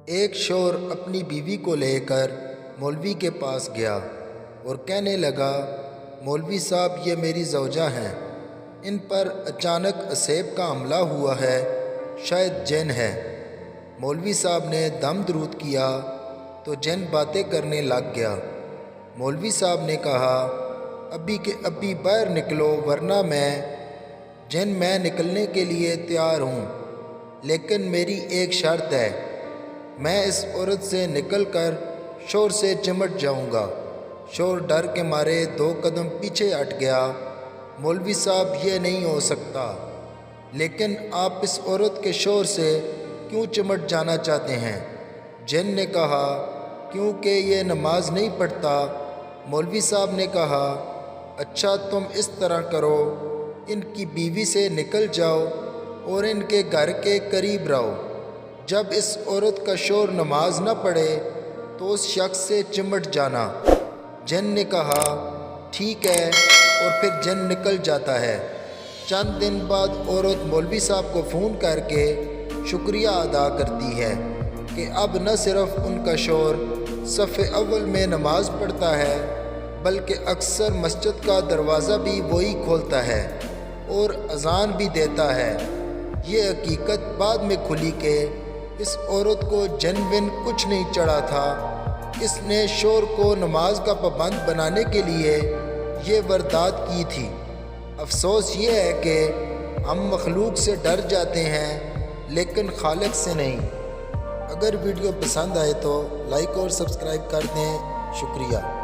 ایک شور اپنی بیوی کو لے کر مولوی کے پاس گیا اور کہنے لگا، مولوی صاحب یہ میری زوجہ ہیں، ان پر اچانک اسیب کا حملہ ہوا ہے، شاید جن ہے۔ مولوی صاحب نے دم درود کیا تو جن باتیں کرنے لگ گیا۔ مولوی صاحب نے کہا، ابھی کے ابھی باہر نکلو ورنہ میں نکلنے کے لیے تیار ہوں، لیکن میری ایک شرط ہے، میں اس عورت سے نکل کر شور سے چمٹ جاؤں گا۔ شور ڈر کے مارے 2 قدم پیچھے ہٹ گیا۔ مولوی صاحب یہ نہیں ہو سکتا، لیکن آپ اس عورت کے شور سے کیوں چمٹ جانا چاہتے ہیں؟ جن نے کہا، کیونکہ یہ نماز نہیں پڑھتا۔ مولوی صاحب نے کہا، اچھا تم اس طرح کرو، ان کی بیوی سے نکل جاؤ اور ان کے گھر کے قریب رہو، جب اس عورت کا شور نماز نہ پڑھے تو اس شخص سے چمٹ جانا۔ جن نے کہا، ٹھیک ہے، اور پھر جن نکل جاتا ہے۔ چند دن بعد عورت مولوی صاحب کو فون کر کے شکریہ ادا کرتی ہے کہ اب نہ صرف ان کا شور صف اول میں نماز پڑھتا ہے، بلکہ اکثر مسجد کا دروازہ بھی وہی کھولتا ہے اور اذان بھی دیتا ہے۔ یہ حقیقت بعد میں کھلی کہ اس عورت کو جن کچھ نہیں چڑھا تھا، اس نے شور کو نماز کا پابند بنانے کے لیے یہ واردات کی تھی۔ افسوس یہ ہے کہ ہم مخلوق سے ڈر جاتے ہیں لیکن خالق سے نہیں۔ اگر ویڈیو پسند آئے تو لائک اور سبسکرائب کر دیں۔ شکریہ۔